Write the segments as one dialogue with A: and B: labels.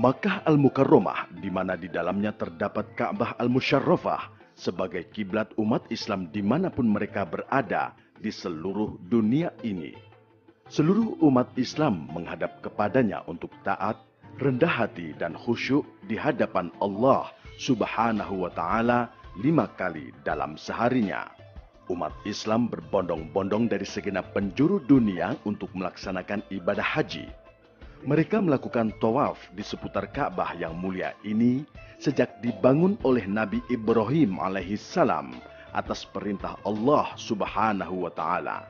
A: Makkah Al-Mukarramah, di mana di dalamnya terdapat Ka'bah Al-Musyarrafah sebagai kiblat umat Islam dimanapun mereka berada di seluruh dunia ini. Seluruh umat Islam menghadap kepadanya untuk taat, rendah hati, dan khusyuk di hadapan Allah Subhanahu wa Ta'ala 5 kali dalam seharinya. Umat Islam berbondong-bondong dari segenap penjuru dunia untuk melaksanakan ibadah haji. Mereka melakukan tawaf di seputar Ka'bah yang mulia ini sejak dibangun oleh Nabi Ibrahim alaihissalam atas perintah Allah Subhanahu wa Ta'ala.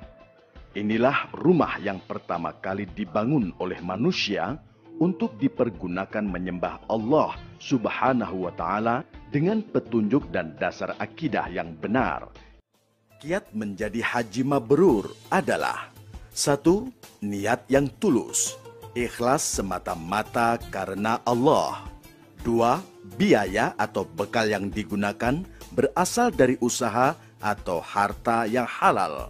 A: Inilah rumah yang pertama kali dibangun oleh manusia untuk dipergunakan menyembah Allah Subhanahu wa Ta'ala dengan petunjuk dan dasar akidah yang benar. Kiat menjadi haji mabrur adalah: 1. Niat yang tulus, ikhlas semata-mata karena Allah. 2. Biaya atau bekal yang digunakan berasal dari usaha atau harta yang halal.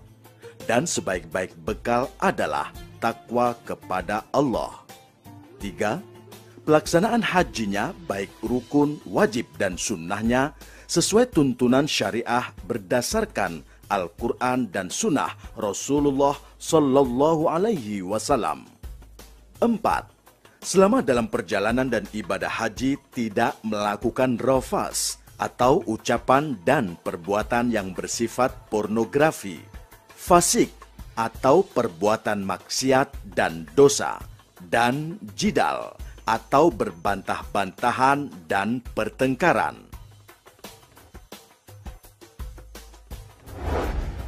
A: Dan sebaik-baik bekal adalah takwa kepada Allah. 3. Pelaksanaan hajinya baik rukun, wajib, dan sunnahnya sesuai tuntunan syariah berdasarkan Al-Quran dan sunnah Rasulullah Sallallahu Alaihi Wasallam. 4. Selama dalam perjalanan dan ibadah haji tidak melakukan rafas atau ucapan dan perbuatan yang bersifat pornografi, fasik atau perbuatan maksiat dan dosa, dan jidal atau berbantah-bantahan dan pertengkaran.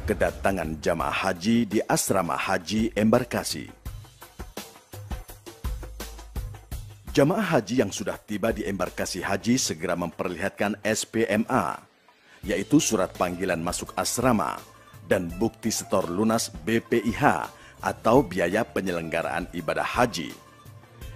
A: Kedatangan jamaah haji di asrama haji embarkasi. Jamaah haji yang sudah tiba di embarkasi haji segera memperlihatkan SPMA, yaitu surat panggilan masuk asrama, dan bukti setor lunas BPIH atau biaya penyelenggaraan ibadah haji.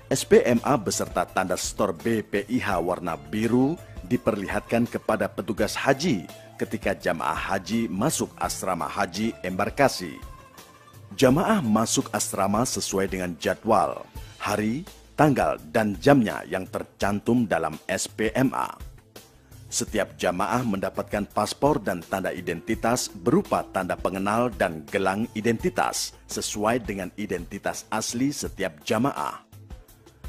A: SPMA beserta tanda setor BPIH warna biru diperlihatkan kepada petugas haji ketika jamaah haji masuk asrama haji embarkasi. Jamaah masuk asrama sesuai dengan jadwal, hari, tanggal, dan jamnya yang tercantum dalam SPMA. Setiap jamaah mendapatkan paspor dan tanda identitas berupa tanda pengenal dan gelang identitas sesuai dengan identitas asli setiap jamaah.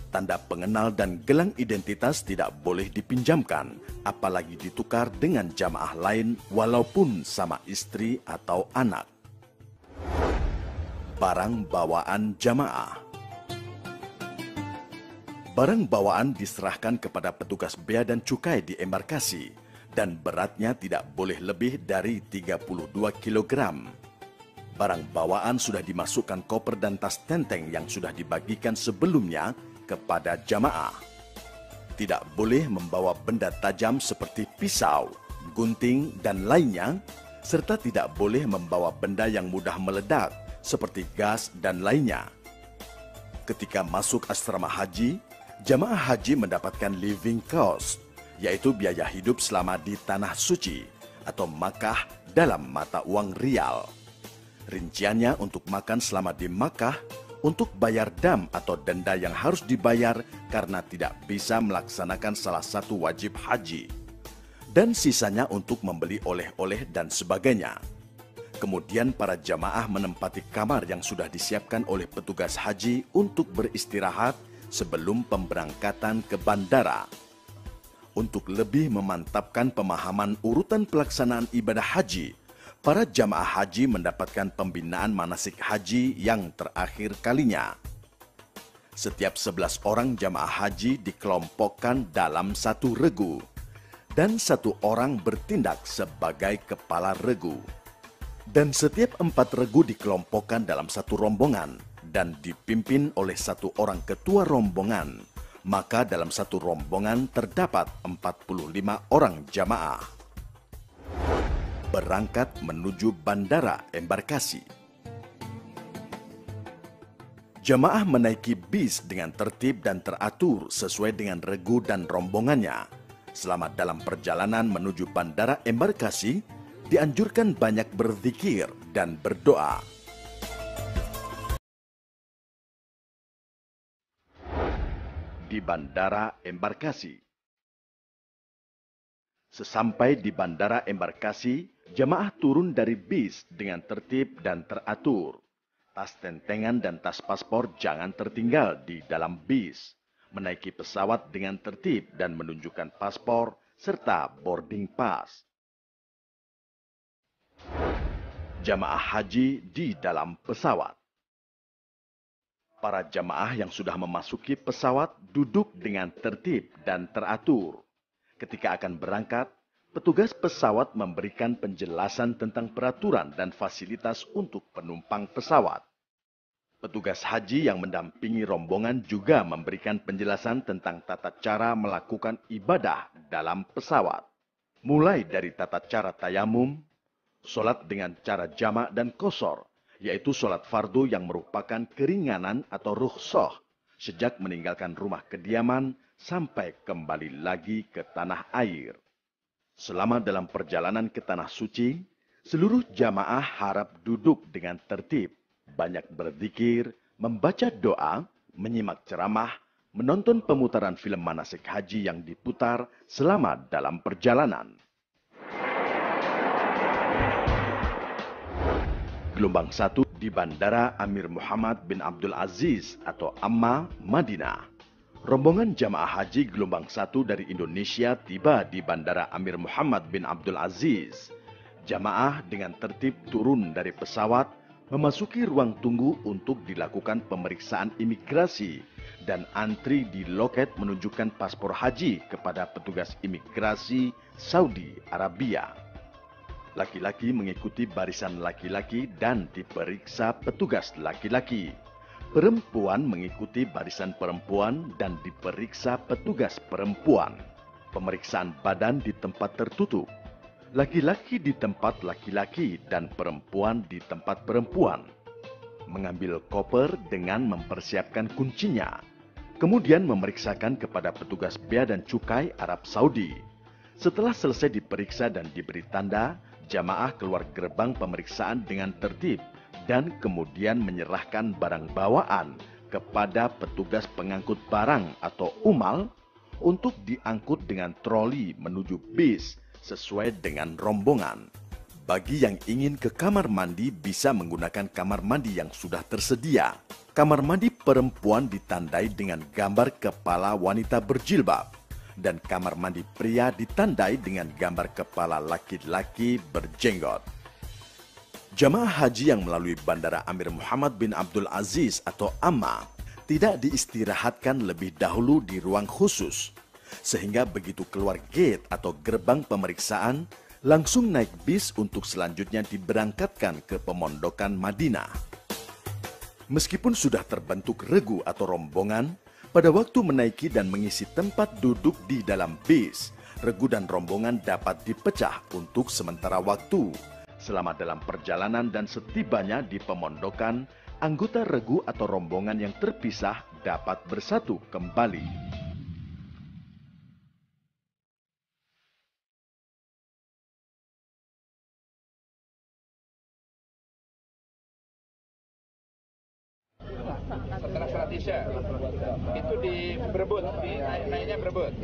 A: Tanda pengenal dan gelang identitas tidak boleh dipinjamkan, apalagi ditukar dengan jamaah lain walaupun sama istri atau anak. Barang bawaan jamaah. Barang bawaan diserahkan kepada petugas bea dan cukai di embarkasi dan beratnya tidak boleh lebih dari 32 kg. Barang bawaan sudah dimasukkan koper dan tas tenteng yang sudah dibagikan sebelumnya kepada jamaah. Tidak boleh membawa benda tajam seperti pisau, gunting, dan lainnya, serta tidak boleh membawa benda yang mudah meledak seperti gas dan lainnya. Ketika masuk asrama haji, jamaah haji mendapatkan living cost, yaitu biaya hidup selama di Tanah Suci atau Makkah dalam mata uang rial. Rinciannya untuk makan selama di Makkah, untuk bayar dam atau denda yang harus dibayar karena tidak bisa melaksanakan salah satu wajib haji, dan sisanya untuk membeli oleh-oleh dan sebagainya. Kemudian para jamaah menempati kamar yang sudah disiapkan oleh petugas haji untuk beristirahat sebelum pemberangkatan ke bandara. Untuk lebih memantapkan pemahaman urutan pelaksanaan ibadah haji, para jamaah haji mendapatkan pembinaan manasik haji yang terakhir kalinya. Setiap 11 orang jamaah haji dikelompokkan dalam satu regu, dan 1 orang bertindak sebagai kepala regu. Dan setiap 4 regu dikelompokkan dalam satu rombongan dan dipimpin oleh 1 orang ketua rombongan. Maka dalam satu rombongan terdapat 45 orang jamaah. Berangkat menuju bandara embarkasi. Jamaah menaiki bis dengan tertib dan teratur sesuai dengan regu dan rombongannya. Selama dalam perjalanan menuju bandara embarkasi, dianjurkan banyak berzikir dan berdoa. di Bandara Embarkasi. Sesampai di Bandara Embarkasi, jamaah turun dari bis dengan tertib dan teratur. Tas tentengan dan tas paspor jangan tertinggal di dalam bis. Menaiki pesawat dengan tertib dan menunjukkan paspor serta boarding pass. Jamaah haji di dalam pesawat. Para jamaah yang sudah memasuki pesawat duduk dengan tertib dan teratur. Ketika akan berangkat, petugas pesawat memberikan penjelasan tentang peraturan dan fasilitas untuk penumpang pesawat. Petugas haji yang mendampingi rombongan juga memberikan penjelasan tentang tata cara melakukan ibadah dalam pesawat. Mulai dari tata cara tayamum, sholat dengan cara jamak dan qashar, yaitu sholat fardu yang merupakan keringanan atau rukhsah sejak meninggalkan rumah kediaman sampai kembali lagi ke tanah air. Selama dalam perjalanan ke tanah suci, seluruh jamaah harap duduk dengan tertib, banyak berzikir, membaca doa, menyimak ceramah, menonton pemutaran film manasik haji yang diputar selama dalam perjalanan. Gelombang 1 di Bandara Amir Muhammad bin Abdul Aziz atau Amma, Madinah. Rombongan jamaah haji gelombang 1 dari Indonesia tiba di Bandara Amir Muhammad bin Abdul Aziz. Jamaah dengan tertib turun dari pesawat, memasuki ruang tunggu untuk dilakukan pemeriksaan imigrasi dan antri di loket menunjukkan paspor haji kepada petugas imigrasi Saudi Arabia. Laki-laki mengikuti barisan laki-laki dan diperiksa petugas laki-laki. Perempuan mengikuti barisan perempuan dan diperiksa petugas perempuan. Pemeriksaan badan di tempat tertutup. Laki-laki di tempat laki-laki dan perempuan di tempat perempuan. Mengambil koper dengan mempersiapkan kuncinya. Kemudian memeriksakan kepada petugas bea dan cukai Arab Saudi. Setelah selesai diperiksa dan diberi tanda, jamaah keluar gerbang pemeriksaan dengan tertib dan kemudian menyerahkan barang bawaan kepada petugas pengangkut barang atau umal untuk diangkut dengan troli menuju bis sesuai dengan rombongan. Bagi yang ingin ke kamar mandi bisa menggunakan kamar mandi yang sudah tersedia. Kamar mandi perempuan ditandai dengan gambar kepala wanita berjilbab dan kamar mandi pria ditandai dengan gambar kepala laki-laki berjenggot. Jamaah haji yang melalui Bandara Amir Muhammad bin Abdul Aziz atau Amma tidak diistirahatkan lebih dahulu di ruang khusus, sehingga begitu keluar gate atau gerbang pemeriksaan, langsung naik bis untuk selanjutnya diberangkatkan ke pemondokan Madinah. Meskipun sudah terbentuk regu atau rombongan, pada waktu menaiki dan mengisi tempat duduk di dalam bis, regu dan rombongan dapat dipecah untuk sementara waktu. Selama dalam perjalanan dan setibanya di pemondokan, anggota regu atau rombongan yang terpisah dapat bersatu kembali.
B: Setelah sholat isya itu berebut, naiknya berebut.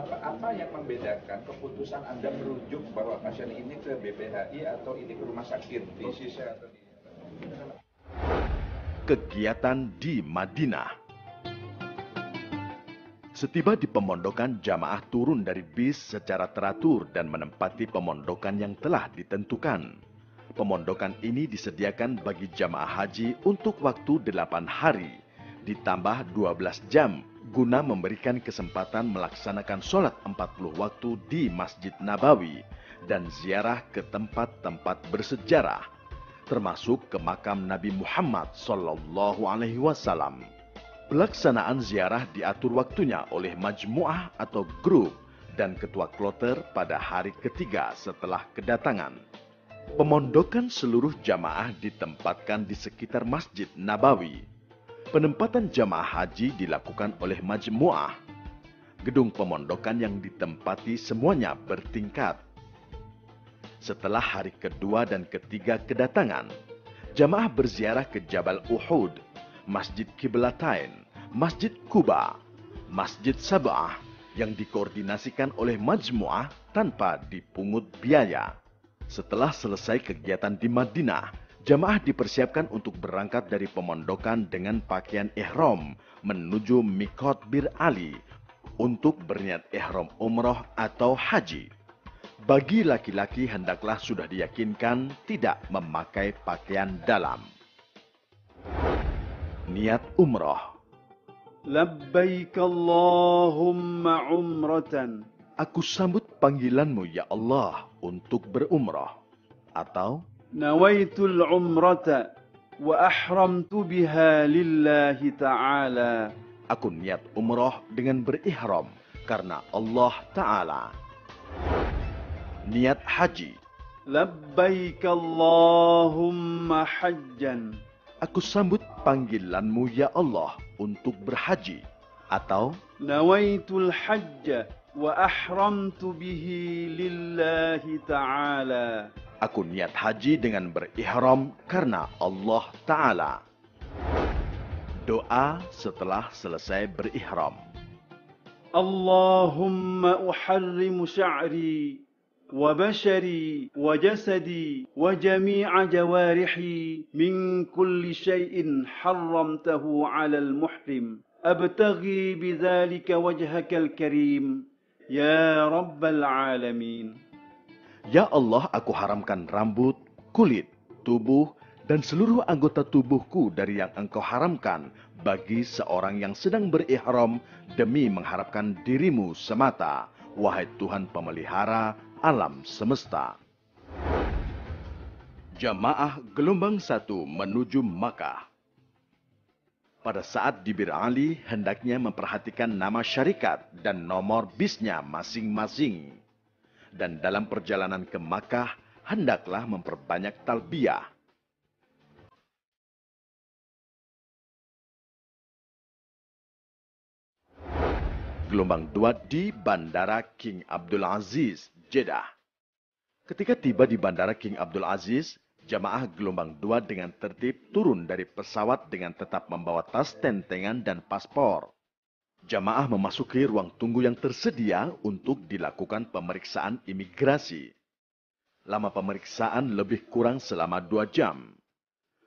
B: Apa yang membedakan keputusan Anda merujuk bahwa pasien ini ke BPHI atau ini ke rumah sakit di sisa atau di...
A: Kegiatan di Madinah. Setiba di pemondokan, jamaah turun dari bis secara teratur dan menempati pemondokan yang telah ditentukan. Pemondokan ini disediakan bagi jamaah haji untuk waktu 8 hari, ditambah 12 jam, guna memberikan kesempatan melaksanakan sholat 40 waktu di Masjid Nabawi dan ziarah ke tempat-tempat bersejarah, termasuk ke makam Nabi Muhammad SAW. Pelaksanaan ziarah diatur waktunya oleh majmuah atau grup dan ketua kloter pada hari ketiga setelah kedatangan. Pemondokan seluruh jamaah ditempatkan di sekitar Masjid Nabawi. Penempatan jamaah haji dilakukan oleh majmuah. Gedung pemondokan yang ditempati semuanya bertingkat. Setelah hari kedua dan ketiga kedatangan, jamaah berziarah ke Jabal Uhud, Masjid Qiblatain, Masjid Quba, Masjid Sab'ah yang dikoordinasikan oleh Majmu'ah tanpa dipungut biaya. Setelah selesai kegiatan di Madinah, jamaah dipersiapkan untuk berangkat dari pemondokan dengan pakaian ihram menuju Miqat Bir Ali untuk berniat ihram umroh atau haji. Bagi laki-laki hendaklah sudah diyakinkan tidak memakai pakaian dalam. Niat umroh.
C: Labbaik Allahumma umratan.
A: Aku sambut panggilanmu ya Allah untuk berumrah. Atau
C: Nawaitul umrata wa ahramtu biha lillahi ta'ala.
A: aku niat umrah dengan berihram karena Allah Ta'ala. Niat haji.
C: Labbaik Allahumma hajjan.
A: Aku sambut panggilanmu ya Allah untuk berhaji. Atau
C: Nawaitul hajja wa ahramtu bihi lillahi ta'ala.
A: aku niat haji dengan berihram karena Allah Ta'ala. Doa setelah selesai berihram.
C: Allahumma uharrimu sya'ri wa bashari wa jasadi wa jami'a jawarihi min kulli syai'in harramtahu 'ala al-muhrim. Abtaghi bidzalika wajhakal karim ya rabbal alamin.
A: Ya Allah, aku haramkan rambut, kulit, tubuh, dan seluruh anggota tubuhku dari yang Engkau haramkan bagi seorang yang sedang berihram demi mengharapkan dirimu semata, wahai Tuhan pemelihara alam semesta. Jamaah gelombang 1 menuju Makkah. Pada saat di Bir Ali, hendaknya memperhatikan nama syarikat dan nomor bisnya masing-masing. Dan dalam perjalanan ke Makkah, hendaklah memperbanyak talbiyah. Gelombang 2 di Bandara King Abdul Aziz, Jeddah. Ketika tiba di Bandara King Abdul Aziz, jamaah gelombang 2 dengan tertib turun dari pesawat dengan tetap membawa tas tentengan dan paspor. Jamaah memasuki ruang tunggu yang tersedia untuk dilakukan pemeriksaan imigrasi. Lama pemeriksaan lebih kurang selama 2 jam.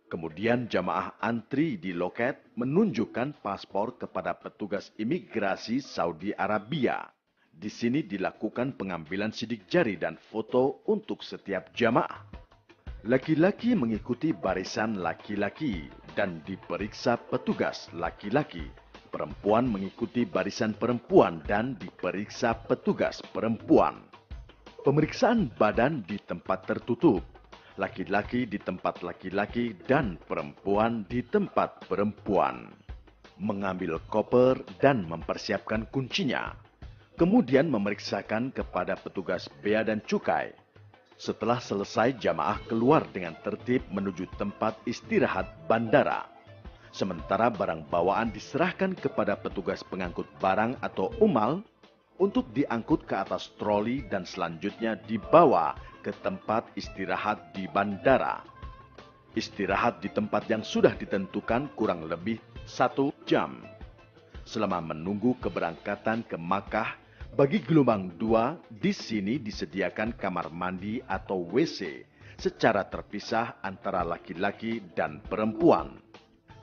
A: Kemudian jamaah antri di loket menunjukkan paspor kepada petugas imigrasi Saudi Arabia. Di sini dilakukan pengambilan sidik jari dan foto untuk setiap jamaah. Laki-laki mengikuti barisan laki-laki dan diperiksa petugas laki-laki. Perempuan mengikuti barisan perempuan dan diperiksa petugas perempuan. Pemeriksaan badan di tempat tertutup. Laki-laki di tempat laki-laki dan perempuan di tempat perempuan. Mengambil koper dan mempersiapkan kuncinya. Kemudian memeriksakan kepada petugas bea dan cukai. Setelah selesai, jamaah keluar dengan tertib menuju tempat istirahat bandara. Sementara barang bawaan diserahkan kepada petugas pengangkut barang atau umal untuk diangkut ke atas troli dan selanjutnya dibawa ke tempat istirahat di bandara. Istirahat di tempat yang sudah ditentukan kurang lebih 1 jam. Selama menunggu keberangkatan ke Makkah, bagi gelombang 2 di sini disediakan kamar mandi atau WC secara terpisah antara laki-laki dan perempuan.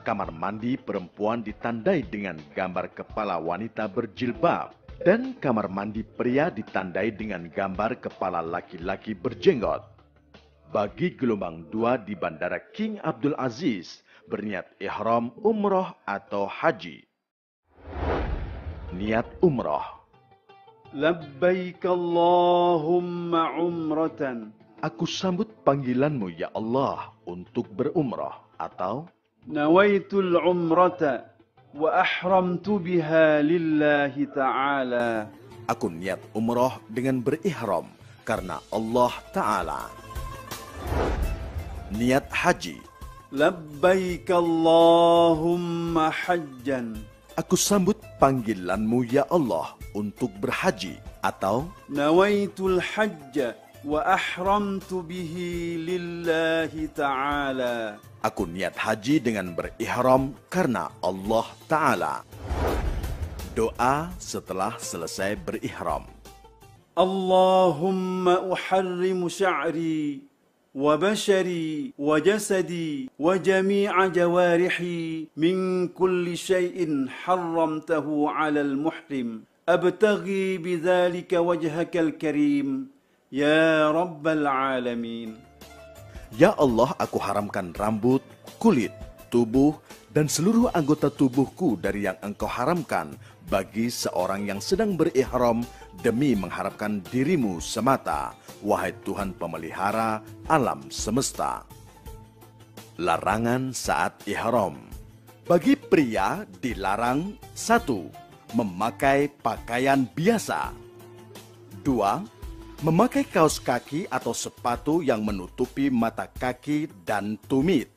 A: Kamar mandi perempuan ditandai dengan gambar kepala wanita berjilbab dan kamar mandi pria ditandai dengan gambar kepala laki-laki berjenggot. Bagi gelombang 2 di Bandara King Abdul Aziz berniat ihram umroh atau haji. Niat umroh.
C: Labbaik Allahumma umratan.
A: Aku sambut panggilanmu ya Allah untuk berumrah. Atau
C: Nawaitul umrata wa ahramtu biha lillahi ta'ala.
A: aku niat umrah dengan berihram karena Allah Ta'ala. Niat haji.
C: Labbaik Allahumma hajjan.
A: Aku sambut panggilanmu ya Allah untuk berhaji. Atau
C: Nawaitul hajja wa ahramtu bihi lillahi ta'ala.
A: aku niat haji dengan berihram karena Allah Ta'ala. Doa setelah selesai berihram.
C: اللهم أحرم شعري وبشري وجسدي وجميع جوارحي من كل شيء حرمته على المحرم أبتغي بذلك وجهك الكريم يا رب العالمين.
A: Ya Allah, aku haramkan rambut, kulit, tubuh, dan seluruh anggota tubuhku dari yang Engkau haramkan bagi seorang yang sedang berihram demi mengharapkan dirimu semata, wahai Tuhan pemelihara alam semesta. Larangan saat ihram. Bagi pria dilarang: 1. Memakai pakaian biasa. 2. Memakai kaos kaki atau sepatu yang menutupi mata kaki dan tumit.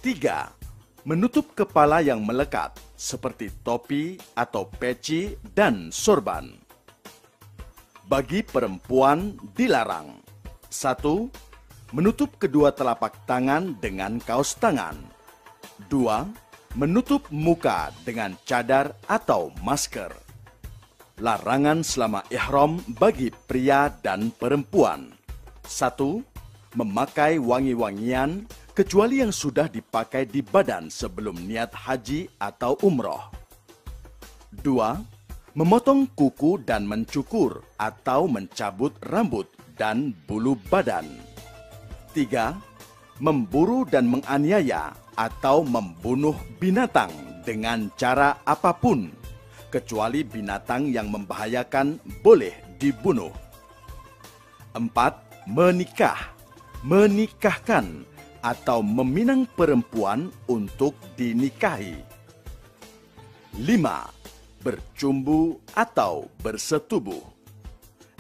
A: 3. Menutup kepala yang melekat, seperti topi atau peci dan sorban. Bagi perempuan dilarang: 1. Menutup kedua telapak tangan dengan kaos tangan. 2. Menutup muka dengan cadar atau masker. Larangan selama ihram bagi pria dan perempuan: 1. Memakai wangi-wangian kecuali yang sudah dipakai di badan sebelum niat haji atau umroh. 2. Memotong kuku dan mencukur atau mencabut rambut dan bulu badan. 3. Memburu dan menganiaya atau membunuh binatang dengan cara apapun, kecuali binatang yang membahayakan boleh dibunuh. 4. Menikahkan atau meminang perempuan untuk dinikahi. 5. Bercumbu atau bersetubuh.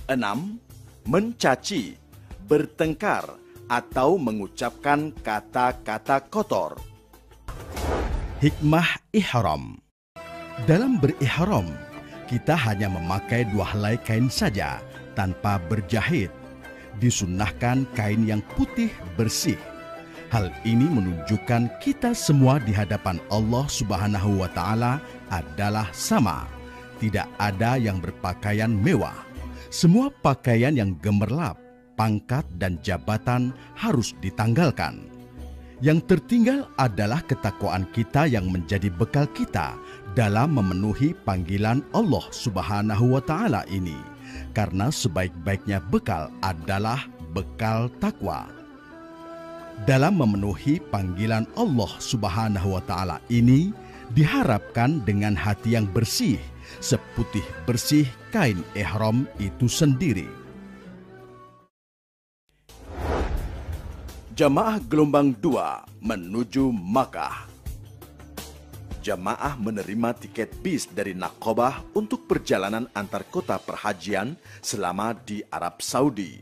A: 6. Mencaci, bertengkar, atau mengucapkan kata-kata kotor. Hikmah ihram. Dalam berihram, kita hanya memakai 2 helai kain saja tanpa berjahit. Disunnahkan kain yang putih bersih. Hal ini menunjukkan kita semua di hadapan Allah Subhanahu wa Ta'ala adalah sama. Tidak ada yang berpakaian mewah. Semua pakaian yang gemerlap, pangkat, dan jabatan harus ditanggalkan. Yang tertinggal adalah ketakwaan kita yang menjadi bekal kita dalam memenuhi panggilan Allah Subhanahu wa Ta'ala ini. Karena sebaik-baiknya bekal adalah bekal takwa. Dalam memenuhi panggilan Allah Subhanahu wa Ta'ala ini diharapkan dengan hati yang bersih, seputih bersih kain ihram itu sendiri. Jamaah gelombang 2 menuju Makkah. Jamaah menerima tiket bis dari Naqabah untuk perjalanan antar kota perhajian selama di Arab Saudi.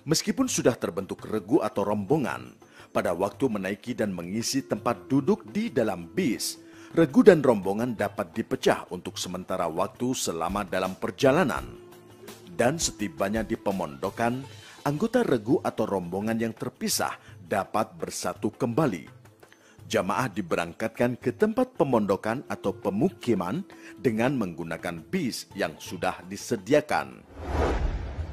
A: Meskipun sudah terbentuk regu atau rombongan, pada waktu menaiki dan mengisi tempat duduk di dalam bis, regu dan rombongan dapat dipecah untuk sementara waktu selama dalam perjalanan. Dan setibanya di pemondokan, anggota regu atau rombongan yang terpisah dapat bersatu kembali. Jamaah diberangkatkan ke tempat pemondokan atau pemukiman dengan menggunakan bis yang sudah disediakan.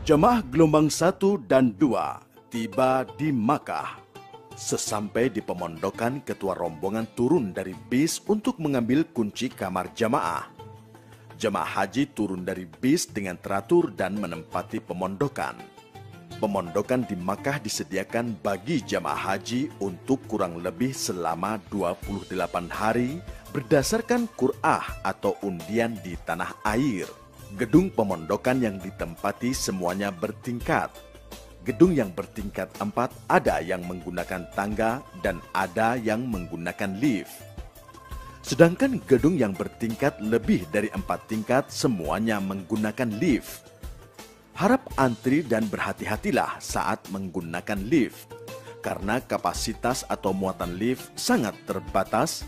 A: Jamaah gelombang 1 dan 2 tiba di Makkah. Sesampai di pemondokan, ketua rombongan turun dari bis untuk mengambil kunci kamar jamaah. Jamaah haji turun dari bis dengan teratur dan menempati pemondokan. Pemondokan di Makkah disediakan bagi jamaah haji untuk kurang lebih selama 28 hari berdasarkan qur'ah atau undian di tanah air. Gedung pemondokan yang ditempati semuanya bertingkat. Gedung yang bertingkat 4 ada yang menggunakan tangga dan ada yang menggunakan lift. Sedangkan gedung yang bertingkat lebih dari 4 tingkat semuanya menggunakan lift. Harap antri dan berhati-hatilah saat menggunakan lift, karena kapasitas atau muatan lift sangat terbatas.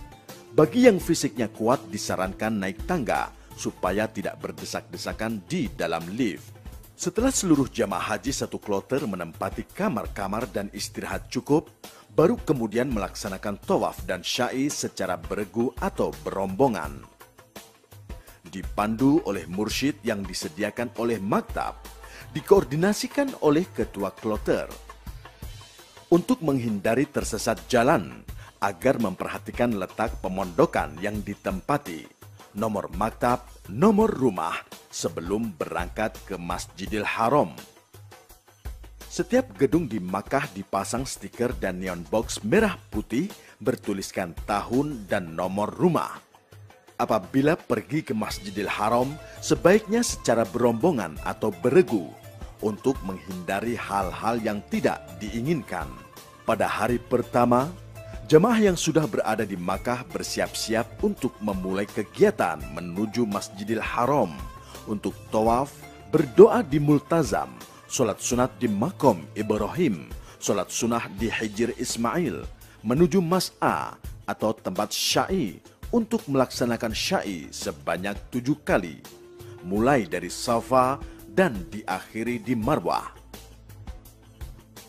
A: Bagi yang fisiknya kuat disarankan naik tangga supaya tidak berdesak-desakan di dalam lift. Setelah seluruh jamaah haji satu kloter menempati kamar-kamar dan istirahat cukup, baru kemudian melaksanakan tawaf dan sya'i secara beregu atau berombongan. dipandu oleh mursyid yang disediakan oleh maktab, dikoordinasikan oleh ketua kloter. Untuk menghindari tersesat jalan, agar memperhatikan letak pemondokan yang ditempati, nomor maktab, nomor rumah sebelum berangkat ke Masjidil Haram. Setiap gedung di Makkah dipasang stiker dan neon box merah putih bertuliskan tahun dan nomor rumah. Apabila pergi ke Masjidil Haram, sebaiknya secara berombongan atau beregu untuk menghindari hal-hal yang tidak diinginkan. Pada hari pertama, jemaah yang sudah berada di Makkah bersiap-siap untuk memulai kegiatan menuju Masjidil Haram untuk tawaf, berdoa di Multazam, sholat sunat di Maqam Ibrahim, sholat sunnah di Hijr Ismail, menuju Mas'a atau tempat Sya'i untuk melaksanakan Sya'i sebanyak 7 kali, mulai dari Safa dan diakhiri di Marwah.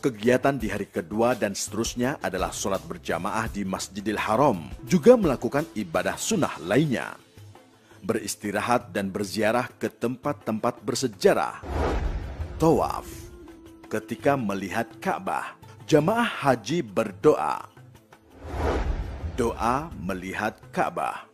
A: Kegiatan di hari kedua dan seterusnya adalah sholat berjamaah di Masjidil Haram, juga melakukan ibadah sunnah lainnya, beristirahat dan berziarah ke tempat-tempat bersejarah. Tawaf. Ketika melihat Ka'bah, jamaah haji berdoa. Doa melihat Ka'bah.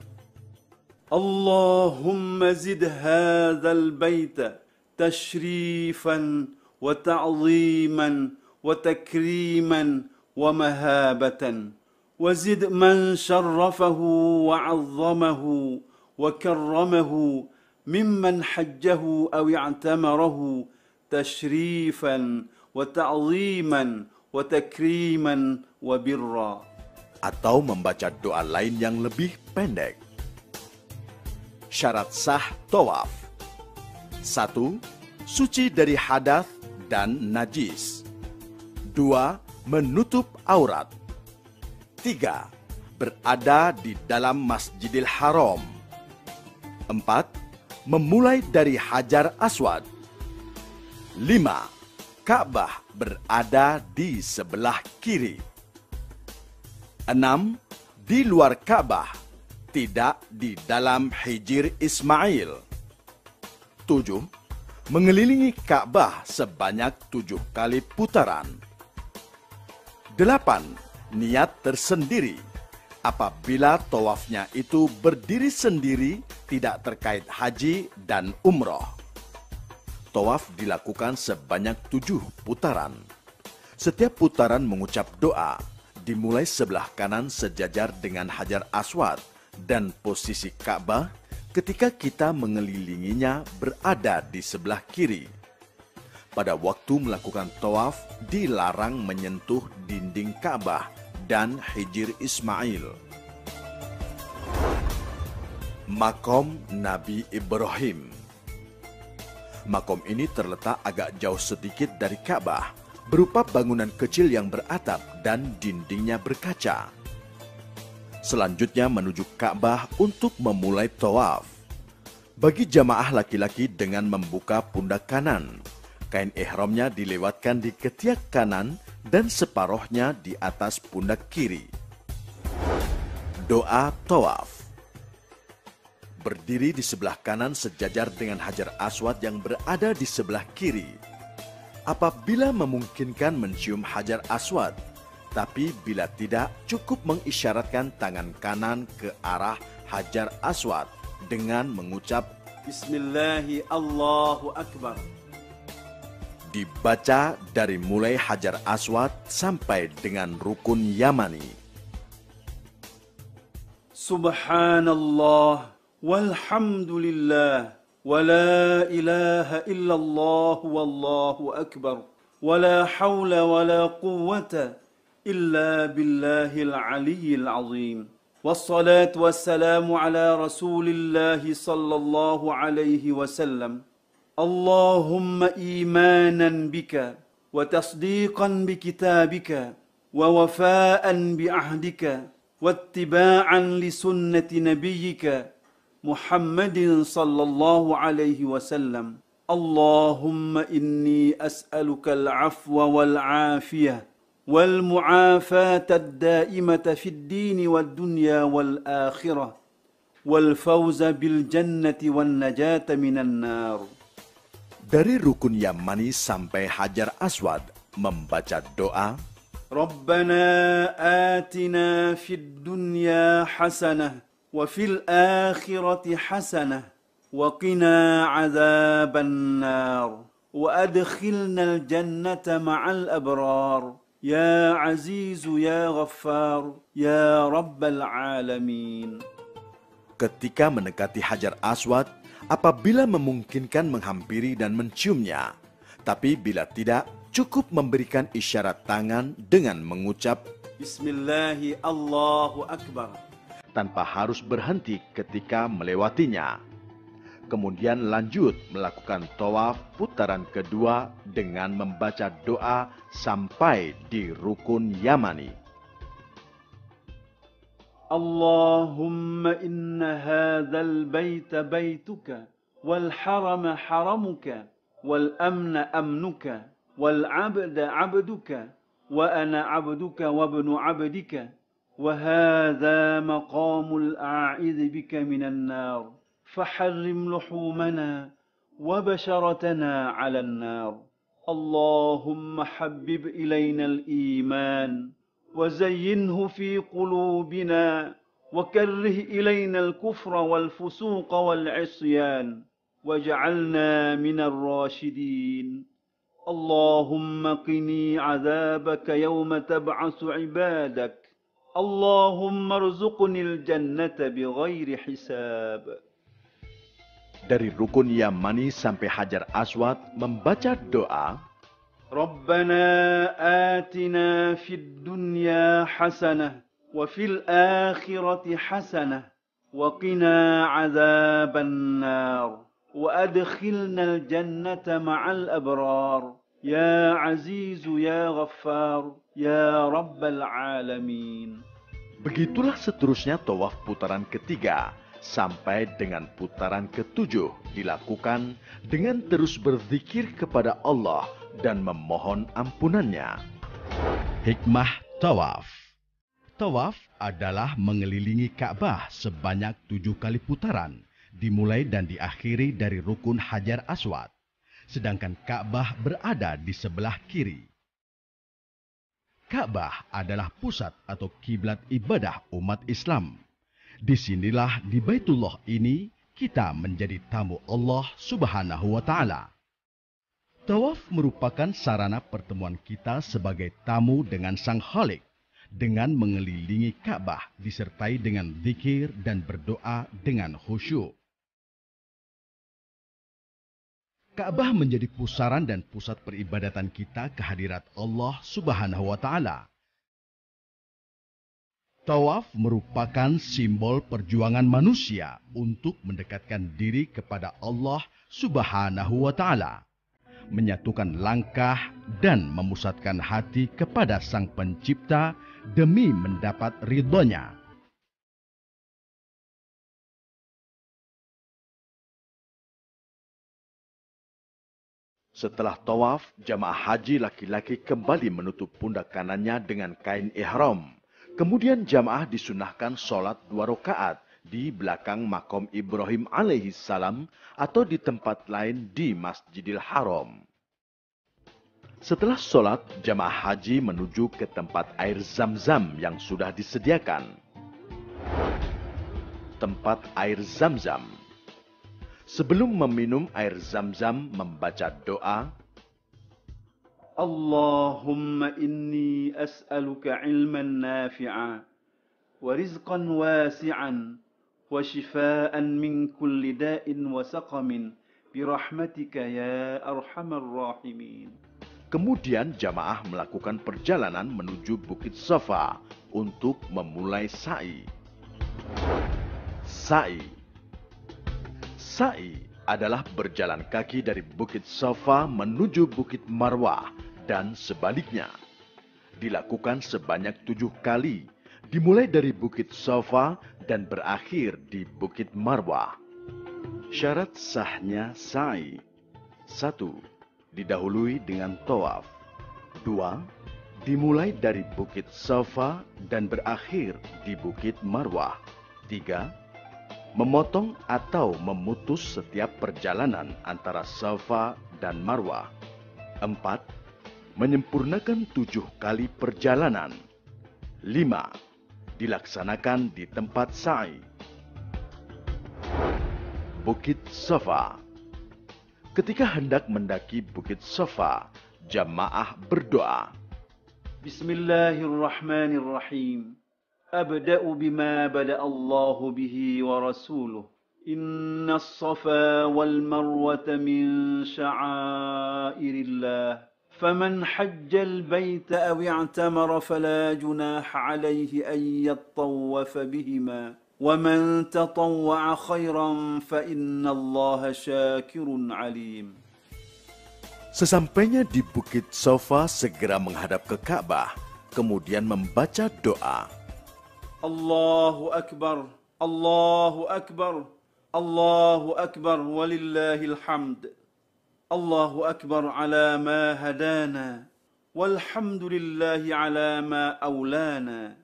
C: Allahumma zid hadzal baita tashrifan wa ta'ziman wa takriman wa mahabatan wa zid man syarrafahu wa 'azzamahu wa karramahu mimman hajjahu aw i'tamarahu tashrifan wa ta'ziman wa takriman wa birra.
A: Atau membaca doa lain yang lebih pendek. Syarat sah tawaf. 1. Suci dari hadath dan najis. 2. Menutup aurat. 3. Berada di dalam Masjidil Haram. 4. Memulai dari Hajar Aswad. 5. Ka'bah berada di sebelah kiri. 6. Di luar Ka'bah, tidak di dalam Hijr Ismail. 7. Mengelilingi Ka'bah sebanyak 7 kali putaran. 8. Niat tersendiri. Apabila tawafnya itu berdiri sendiri, tidak terkait haji dan umroh. Tawaf dilakukan sebanyak 7 putaran. Setiap putaran mengucap doa, dimulai sebelah kanan sejajar dengan Hajar Aswad dan posisi Ka'bah ketika kita mengelilinginya berada di sebelah kiri. Pada waktu melakukan tawaf, dilarang menyentuh dinding Ka'bah dan Hijr Ismail. Makom Nabi Ibrahim. Makom ini terletak agak jauh sedikit dari Ka'bah, berupa bangunan kecil yang beratap dan dindingnya berkaca. Selanjutnya menuju Ka'bah untuk memulai tawaf. Bagi jamaah laki-laki dengan membuka pundak kanan, kain ihramnya dilewatkan di ketiak kanan dan separohnya di atas pundak kiri. Doa tawaf. Berdiri di sebelah kanan sejajar dengan Hajar Aswad yang berada di sebelah kiri. Apabila memungkinkan mencium Hajar Aswad, tapi bila tidak, cukup mengisyaratkan tangan kanan ke arah Hajar Aswad dengan mengucap
C: Bismillahi Allahu Akbar.
A: Dibaca dari mulai Hajar Aswad sampai dengan Rukun Yamani.
C: Subhanallah walhamdulillah ولا إله إلا الله والله أكبر ولا حول ولا قوة إلا بالله العلي العظيم والصلاة والسلام على رسول الله صلى الله عليه وسلم اللهم إيمانا بك وتصديقا بكتابك ووفاء بعهدك واتباعا لسنة نبيك محمد صلى الله عليه وسلم اللهم إني أسألك العفو والعافية والمعافاة الدائمة في الدين والدنيا والآخرة والفوز بالجنة والنجاة من النار.
A: Dari rukun Yamani sampai Hajar Aswad, membaca doa,
C: ربنا آتنا في الدنيا حسنة وفي الآخرة حسنة وقنا عذاب النار وأدخلنا الجنة مع الأبرار يا عزيز يا غفار يا رب العالمين.
A: ketika mendekati Hajar Aswad, apabila memungkinkan menghampiri dan menciumnya. Tapi bila tidak, cukup memberikan isyarat tangan dengan mengucap
C: Bismillahi Allahu Akbar
A: tanpa harus berhenti ketika melewatinya. Kemudian lanjut melakukan tawaf putaran kedua dengan membaca doa sampai di rukun Yamani.
C: اللهم إن هذا البيت بيتك والحرم حرمك والأمن أمنك والعبد عبدك وأنا عبدك وابن عبدك وهذا مقام الأعيذ بك من النار فحرم لحومنا وبشرتنا على النار اللهم حبب إلينا الإيمان وزينه في قلوبنا وكره إلينا الكفر والفسوق والعصيان واجعلنا من الراشدين اللهم قني عذابك يوم تبعث عبادك اللهم ارزقني الجنة بغير حساب.
A: Dari rukun Yamani sampai Hajar Aswad, membaca doa,
C: ربنا آتنا في الدنيا حسنة وفي الآخرة حسنة وقنا عذاب النار وأدخلنا الجنة مع الأبرار يا عزيز يا غفار يا رب العالمين.
A: Begitulah seterusnya tawaf putaran ketiga sampai dengan putaran ketujuh dilakukan dengan terus berzikir kepada Allah dan memohon ampunannya. Hikmah tawaf. Tawaf adalah mengelilingi Ka'bah sebanyak 7 kali putaran, dimulai dan diakhiri dari rukun Hajar Aswad, sedangkan Ka'bah berada di sebelah kiri. Ka'bah adalah pusat atau kiblat ibadah umat Islam. Disinilah di Baitullah ini kita menjadi tamu Allah Subhanahu wa Ta'ala. Tawaf merupakan sarana pertemuan kita sebagai tamu dengan Sang Khalik, dengan mengelilingi Ka'bah disertai dengan zikir dan berdoa dengan khusyuk. Ka'bah menjadi pusaran dan pusat peribadatan kita kehadirat Allah Subhanahu wa Ta'ala. Tawaf merupakan simbol perjuangan manusia untuk mendekatkan diri kepada Allah Subhanahu wa Ta'ala, menyatukan langkah dan memusatkan hati kepada Sang Pencipta demi mendapat ridhonya. Setelah tawaf, jamaah haji laki-laki kembali menutup pundak kanannya dengan kain ihram. Kemudian jamaah disunahkan sholat 2 rakaat di belakang makom Ibrahim alaihi salam atau di tempat lain di Masjidil Haram. Setelah sholat, jamaah haji menuju ke tempat air Zam-Zam yang sudah disediakan. Tempat air Zam-Zam. Sebelum meminum air Zam-Zam, membaca doa,
C: Allahumma inni as'aluka ilman nafi'a wa rizqan wasi'an wa shifaan min kulli da'in wa saqamin birahmatika ya arhamar rahimin.
A: Kemudian jamaah melakukan perjalanan menuju Bukit Safa untuk memulai sa'i. Sa'i. Sa'i adalah berjalan kaki dari Bukit Safa menuju Bukit Marwah dan sebaliknya. Dilakukan sebanyak 7 kali, dimulai dari Bukit Safa dan berakhir di Bukit Marwah. Syarat sahnya sa'i: 1. Didahului dengan tawaf. 2. Dimulai dari Bukit Safa dan berakhir di Bukit Marwah. 3. memotong atau memutus setiap perjalanan antara Safa dan Marwah. 4. Menyempurnakan 7 kali perjalanan. 5. Dilaksanakan di tempat sa'i. Bukit Safa. Ketika hendak mendaki Bukit Safa, jamaah berdoa.
C: Bismillahirrahmanirrahim. أبدأ بما بدأ الله به ورسوله إن الصفا والمروة من شعائر الله فمن حج البيت أو اعتمر فلا جناح عليه أن يطوف بهما ومن تطوع خيرا فإن الله شاكر عليم.
A: Sesampainya di Bukit Safa, segera menghadap ke Ka'bah, kemudian membaca doa.
C: Allahu Akbar, Allahu Akbar, Allahu Akbar, walillahil hamd. Allahu Akbar ala ma hadana, walhamdulillahi ala ma awlana.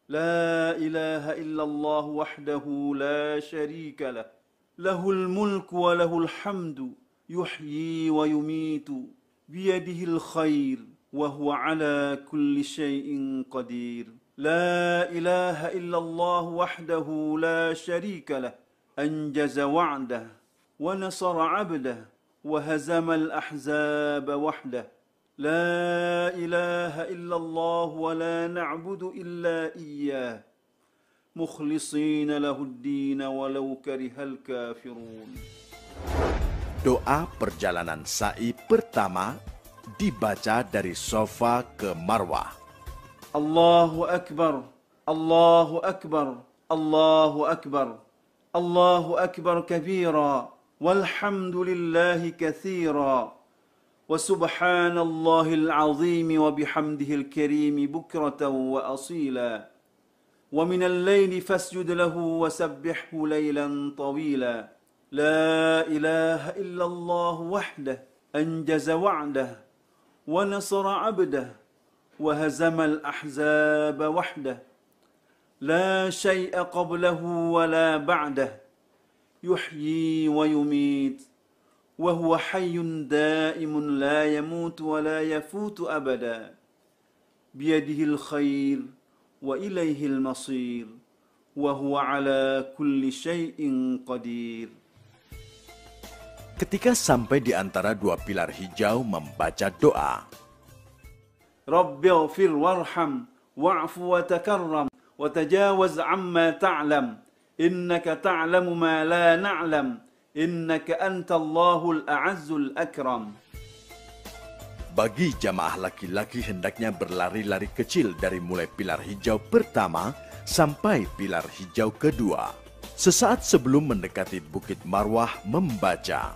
C: La ilaha illallah wahdahu la sharika lah. Lahul mulku wa lahul hamdu, yuhyi wa yumitu, biyadihil khair, wa huwa ala kulli syai'in qadir. لا إله إلا الله وحده لا شريك له أنجز وعده ونصر عبده وهزم الأحزاب وحده لا إله إلا الله ولا نعبد إلا إياه مخلصين له الدين ولو كره الكافرون.
A: Doa perjalanan sa'i pertama dibaca dari Safa ke Marwah.
C: الله أكبر الله أكبر الله أكبر الله أكبر كبيرا والحمد لله كثيرا وسبحان الله العظيم وبحمده الكريم بكرة وأصيلا ومن الليل فاسجد له وسبحه ليلا طويلا لا إله إلا الله وحده أنجز وعده ونصر عبده وهزم الأحزاب وحده لا شيء قبله ولا بعده يحيي ويميت وهو حي دائم لا يموت ولا يفوت أبدا بيده الخير وإليه المصير وهو على كل شيء قدير.
A: Ketika sampai di antara dua pilar hijau, membaca doa.
C: رب اغفر وارحم واعف وتكرم وتجاوز عما تعلم إنك تعلم ما لا نعلم إنك أنت الله الأعز الأكرم.
A: Bagi jamaah laki-laki hendaknya berlari-lari kecil dari mulai pilar hijau pertama sampai pilar hijau kedua. Sesaat sebelum mendekati Bukit Marwah, membaca.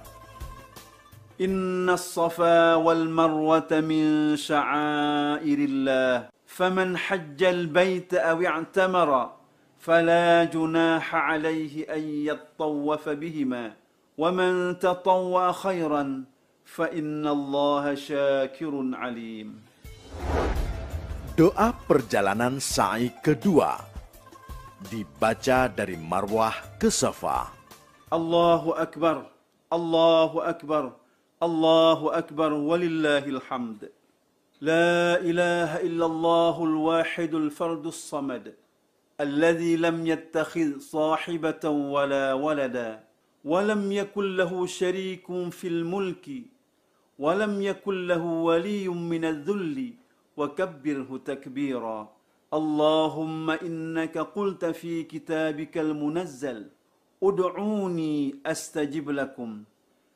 C: إن الصفا والمروة من شعائر الله فمن حج البيت أو اعتمر فلا جناح عليه أن يطوف بهما ومن تطوع خيرا فإن الله شاكر عليم.
A: Doa perjalanan sa'i kedua dibaca dari Marwah ke Safa.
C: Allahu Akbar, Allahu Akbar, Allahu Akbar, walillahil hamd. La ilaha illallah al-wahidul fardus samad, alladhi lam yattakhidh sahibatan wala walada, walam yakun lahu sharikun fil mulki, walam yakun lahu waliyyun minadh-dhulli, wa kabbirhu takbira. Allahumma innaka qulta fi kitabikal munazzal, ud'uni astajib lakum.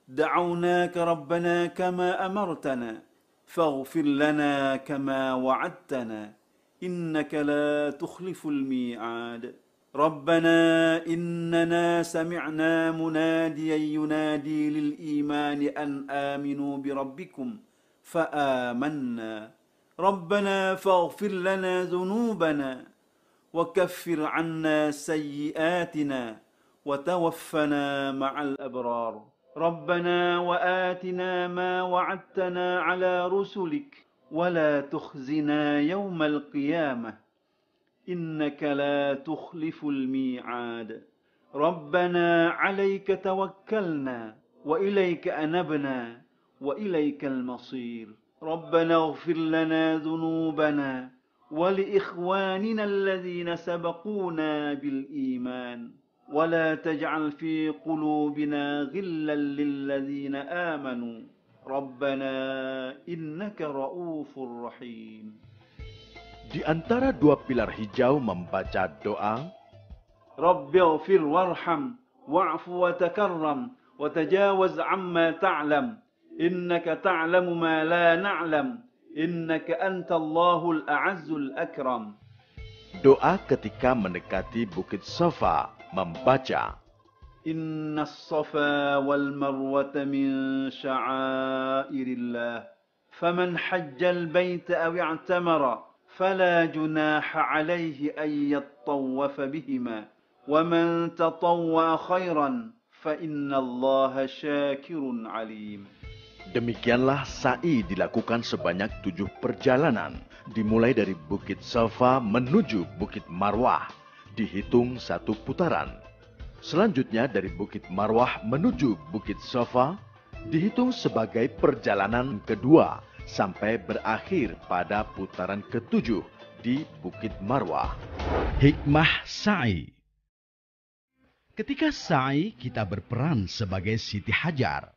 C: دعوناك ربنا كما أمرتنا فاغفر لنا كما وعدتنا إنك لا تخلف الميعاد. ربنا إننا سمعنا مناديا ينادي للإيمان أن آمنوا بربكم فآمنا ربنا فاغفر لنا ذنوبنا وكفر عنا سيئاتنا وتوفنا مع الأبرار. ربنا وآتنا ما وعدتنا على رسلك ولا تخزنا يوم القيامة إنك لا تخلف الميعاد. ربنا عليك توكلنا وإليك أنبنا وإليك المصير ربنا اغفر لنا ذنوبنا ولإخواننا الذين سبقونا بالإيمان ولا تجعل في قلوبنا غلا للذين آمنوا ربنا إنك رؤوف رحيم.
A: Di antara dua pilar hijau membaca doa,
C: رب اغفر وارحم واعف وتكرم وتجاوز عما تعلم إنك تعلم ما لا نعلم إنك أنت الله الأعز الأكرم.
A: doa ketika mendekati Bukit Safa membaca,
C: إن الصفا والمروة من شعائر الله فمن حج البيت أو اعتمر فلا جناح عليه أن يطوف بهما ومن تطوع خيرا فإن الله شاكر عليم.
A: Demikianlah sa'i dilakukan sebanyak 7 perjalanan, dimulai dari Bukit Safa menuju Bukit Marwah, dihitung 1 putaran. Selanjutnya dari Bukit Marwah menuju Bukit Safa, dihitung sebagai perjalanan kedua, sampai berakhir pada putaran ke-7 di Bukit Marwah. Hikmah sa'i. Ketika sa'i, kita berperan sebagai Siti Hajar.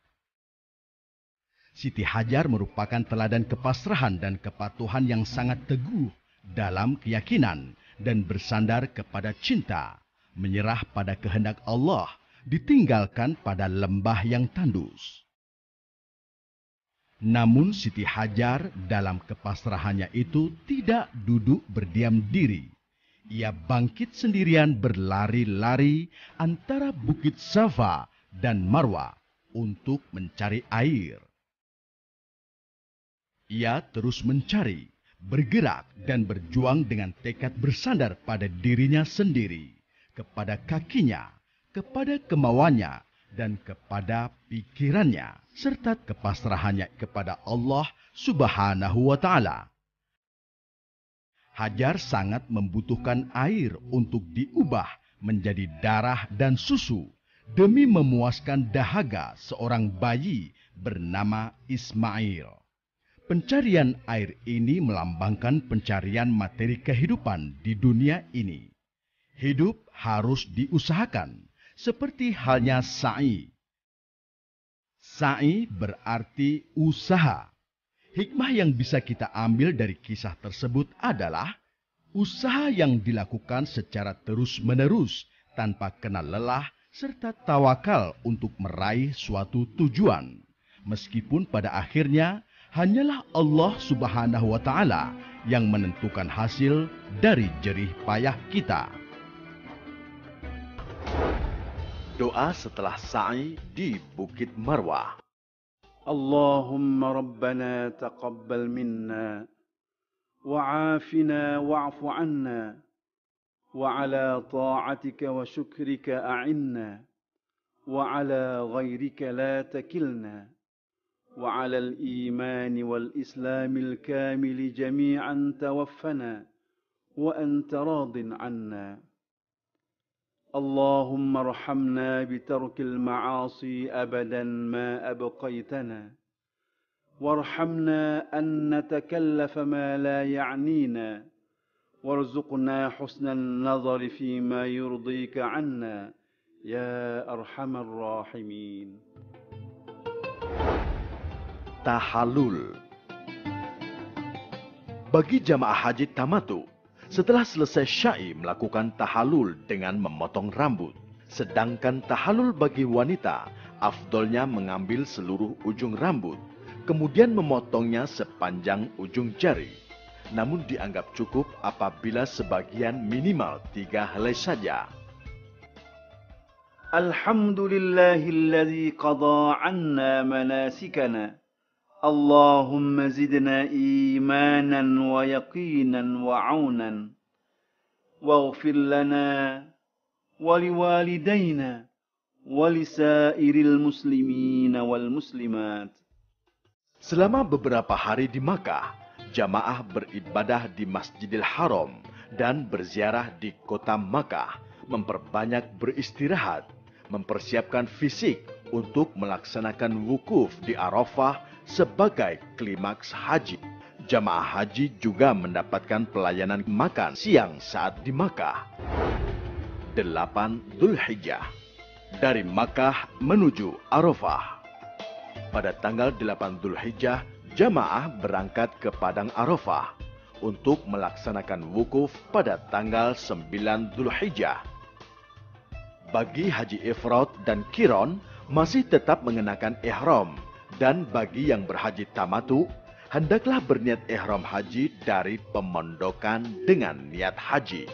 A: Siti Hajar merupakan teladan kepasrahan dan kepatuhan yang sangat teguh dalam keyakinan dan bersandar kepada cinta, menyerah pada kehendak Allah, ditinggalkan pada lembah yang tandus. Namun Siti Hajar dalam kepasrahannya itu tidak duduk berdiam diri. Ia bangkit sendirian berlari-lari antara Bukit Safa dan Marwah untuk mencari air. Ia terus mencari, bergerak dan berjuang dengan tekad bersandar pada dirinya sendiri, kepada kakinya, kepada kemauannya, dan kepada pikirannya, serta kepasrahannya kepada Allah Subhanahu wa Ta'ala. Hajar sangat membutuhkan air untuk diubah menjadi darah dan susu demi memuaskan dahaga seorang bayi bernama Ismail. Pencarian air ini melambangkan pencarian materi kehidupan di dunia ini. Hidup harus diusahakan, seperti halnya sa'i. Sa'i berarti usaha. Hikmah yang bisa kita ambil dari kisah tersebut adalah usaha yang dilakukan secara terus-menerus tanpa kenal lelah serta tawakal untuk meraih suatu tujuan. Meskipun pada akhirnya hanyalah Allah Subhanahu wa Ta'ala yang menentukan hasil dari jerih payah kita. Doa setelah sa'i di Bukit Marwah.
C: اللهم ربنا تقبل منا وعافنا واعف عنا وعلى طاعتك وشكرك أعنا وعلى غيرك لا تكلنا وعلى الإيمان والإسلام الكامل جميعا توفنا وأنت راض عنا اللهم ارحمنا بترك المعاصي أبدا ما أبقيتنا وارحمنا أن نتكلف ما لا يعنينا وارزقنا حسن النظر فيما يرضيك عنا يا أرحم الراحمين.
A: Tahallul. Bagi jamaah haji tamatu, setelah selesai syai melakukan tahallul dengan memotong rambut. Sedangkan tahallul bagi wanita, afdolnya mengambil seluruh ujung rambut, kemudian memotongnya sepanjang ujung jari. Namun dianggap cukup apabila sebagian minimal 3 helai saja.
C: Alhamdulillahilladzi qada 'anna manasikana. Allahumma zidna imanan wa yaqinan wa 'aunan. Waghfir lana wa liwalidayna wa lisairil muslimina wal muslimat.
A: Selama beberapa hari di Makkah, jamaah beribadah di Masjidil Haram dan berziarah di kota Makkah, memperbanyak beristirahat, mempersiapkan fisik untuk melaksanakan wukuf di Arafah sebagai klimaks haji. Jamaah haji juga mendapatkan pelayanan makan siang saat di Makkah. 8 Dzulhijjah. Dari Makkah menuju Arafah. Pada tanggal 8 Dzulhijjah, jamaah berangkat ke Padang Arafah untuk melaksanakan wukuf pada tanggal 9 Dzulhijjah. Bagi haji ifrad dan qiran masih tetap mengenakan ihram, dan bagi yang berhaji tamatu hendaklah berniat ihram haji dari pemondokan dengan niat haji.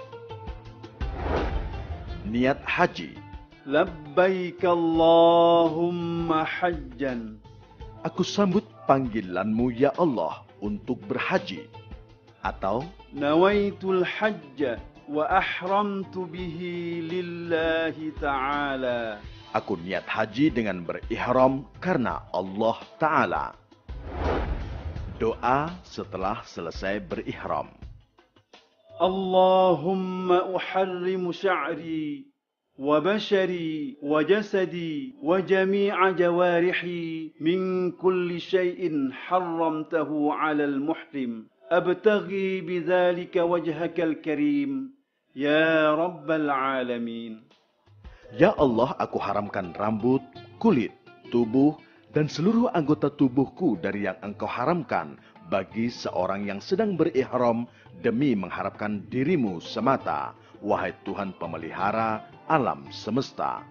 A: Niat haji.
C: Labbaik Allahumma hajjan.
A: Aku sambut panggilanmu ya Allah untuk berhaji. Atau
C: Nawaitul hajja wa ahramtu bihi lillahi ta'ala.
A: aku niat haji dengan berihram karena Allah Ta'ala. Doa setelah selesai berihram.
C: Allahumma uharrimu sya'ri wa bashari wa jasadi wa jami'a jawarihi min kulli syai'in harramtahu 'ala al-muhrim. Abtaghi bidzalika wajhakal karim ya rabbal alamin.
A: Ya Allah, aku haramkan rambut, kulit, tubuh, dan seluruh anggota tubuhku dari yang Engkau haramkan bagi seorang yang sedang berihram demi mengharapkan dirimu semata, wahai Tuhan pemelihara alam semesta.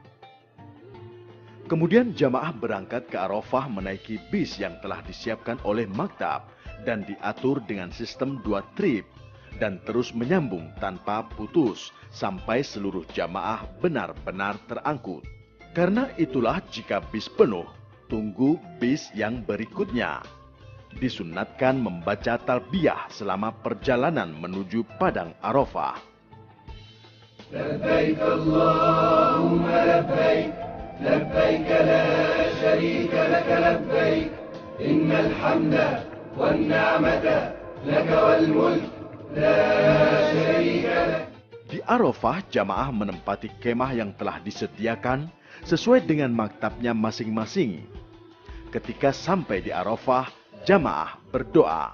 A: Kemudian jamaah berangkat ke Arafah menaiki bis yang telah disiapkan oleh maktab dan diatur dengan sistem 2 trip dan terus menyambung tanpa putus sampai seluruh jamaah benar-benar terangkut. Karena itulah jika bis penuh, tunggu bis yang berikutnya. Disunatkan membaca talbiyah selama perjalanan menuju Padang Arafah.
D: Labbaik Allahumma labbaik, labbaik la syarika laka labbaik, innal hamda wan ni'mata laka wal mulk la syarika lak.
A: Di Arafah, jamaah menempati kemah yang telah disediakan sesuai dengan maktabnya masing-masing. Ketika sampai di Arafah, jamaah berdoa.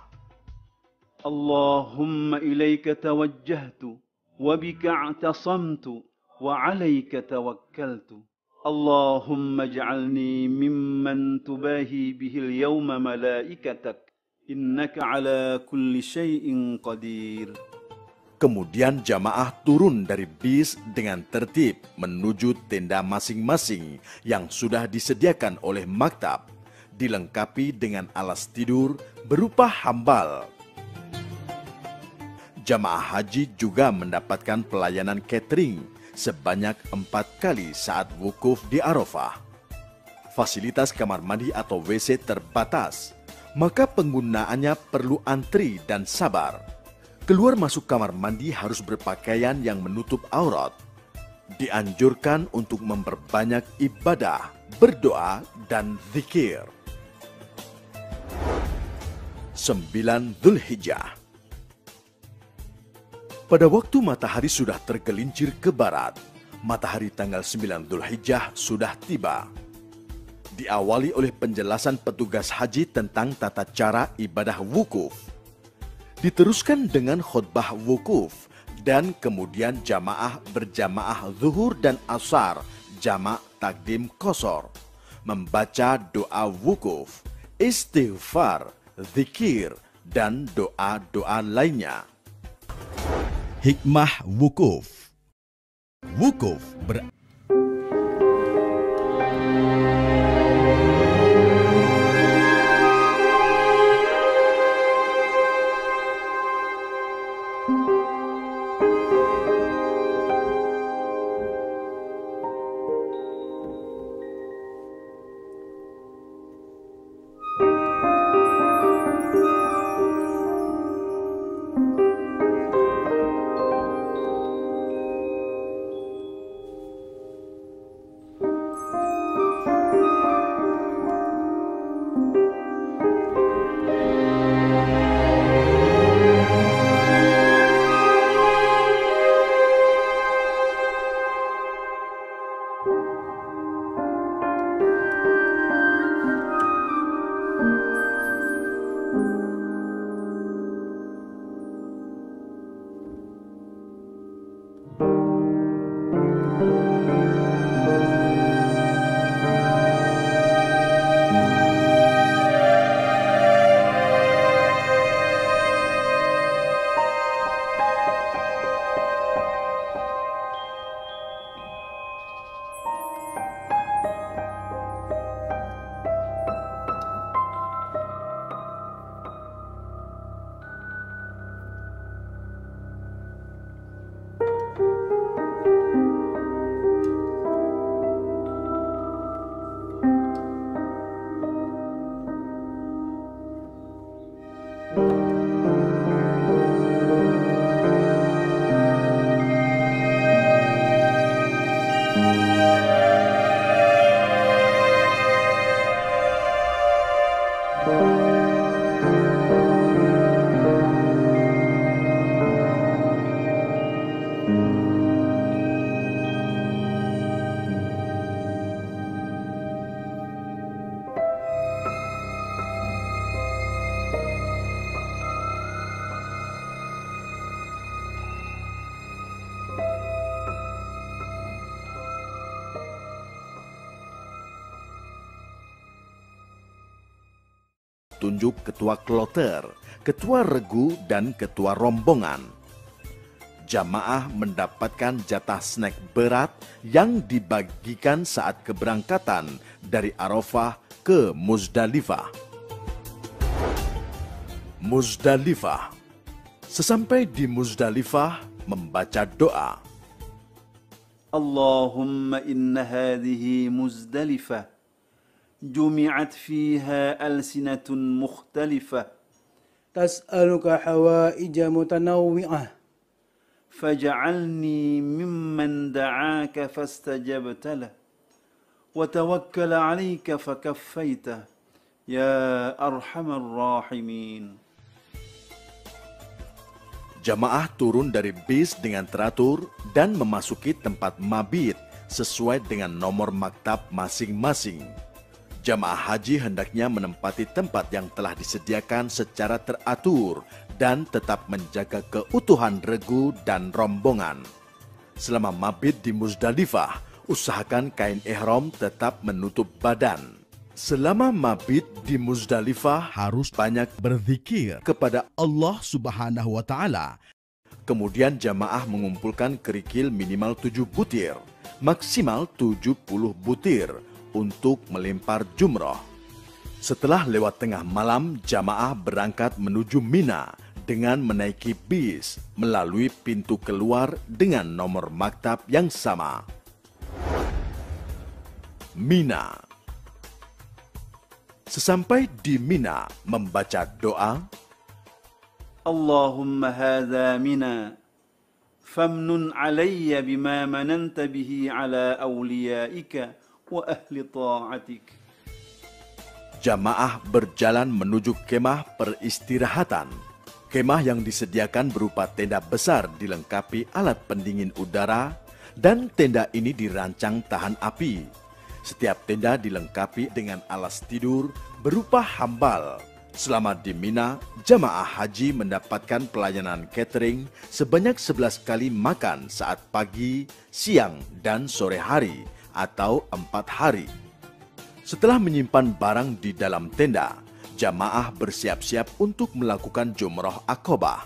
C: Allahumma ilaika tawajjahtu wa bika i'tasamtu wa 'alaika tawakkaltu. Allahumma ij'alni mimman tubahi bihi al-yawma malaikatak innaka 'ala kulli syai'in qadir.
A: Kemudian jamaah turun dari bis dengan tertib menuju tenda masing-masing yang sudah disediakan oleh maktab, dilengkapi dengan alas tidur berupa hambal. Jamaah haji juga mendapatkan pelayanan catering sebanyak 4 kali saat wukuf di Arafah. Fasilitas kamar mandi atau WC terbatas, maka penggunaannya perlu antri dan sabar. Keluar masuk kamar mandi harus berpakaian yang menutup aurat. Dianjurkan untuk memperbanyak ibadah, berdoa, dan zikir. 9 Dzulhijjah. Pada waktu matahari sudah tergelincir ke barat, matahari tanggal 9 Dzulhijjah sudah tiba. Diawali oleh penjelasan petugas haji tentang tata cara ibadah wukuf. Diteruskan dengan khutbah wukuf, dan kemudian jamaah berjamaah zuhur dan asar, jamak takdim qashar, membaca doa wukuf, istighfar, zikir, dan doa-doa lainnya. Hikmah wukuf. Wukuf ditunjuk ketua kloter, ketua regu, dan ketua rombongan. Jamaah mendapatkan jatah snack berat yang dibagikan saat keberangkatan dari Arafah ke Muzdalifah. Muzdalifah. Sesampai di Muzdalifah, membaca doa.
C: اللهم إن هذه مزدلفة جمعت فيها ألسنة مختلفة
E: تسألك حوائج متنوعة
C: فاجعلني ممن دعاك فاستجبت له وتوكل عليك فكفيته يا أرحم الراحمين.
A: Jamaah turun dari bis dengan teratur dan memasuki tempat mabit sesuai dengan nomor maktab masing-masing. Jamaah haji hendaknya menempati tempat yang telah disediakan secara teratur dan tetap menjaga keutuhan regu dan rombongan. Selama mabit di Muzdalifah, usahakan kain ihram tetap menutup badan. Selama mabit di Muzdalifah harus banyak berzikir kepada Allah Subhanahu wa Ta'ala. Kemudian jamaah mengumpulkan kerikil minimal 7 butir, maksimal 70 butir untuk melempar jumroh. Setelah lewat tengah malam, jamaah berangkat menuju Mina dengan menaiki bis melalui pintu keluar dengan nomor maktab yang sama. Mina. Sesampai di Mina, membaca doa,
C: اللهم هذا منا فامنن علي بما مننت به على أوليائك وأهل طاعتك.
A: Jamaah berjalan menuju kemah peristirahatan. Kemah yang disediakan berupa tenda besar dilengkapi alat pendingin udara, dan tenda ini dirancang tahan api. Setiap tenda dilengkapi dengan alas tidur berupa hambal. Selama di Mina, jamaah haji mendapatkan pelayanan catering sebanyak 11 kali makan saat pagi, siang, dan sore hari atau 4 hari. Setelah menyimpan barang di dalam tenda, jamaah bersiap-siap untuk melakukan jumroh Aqobah.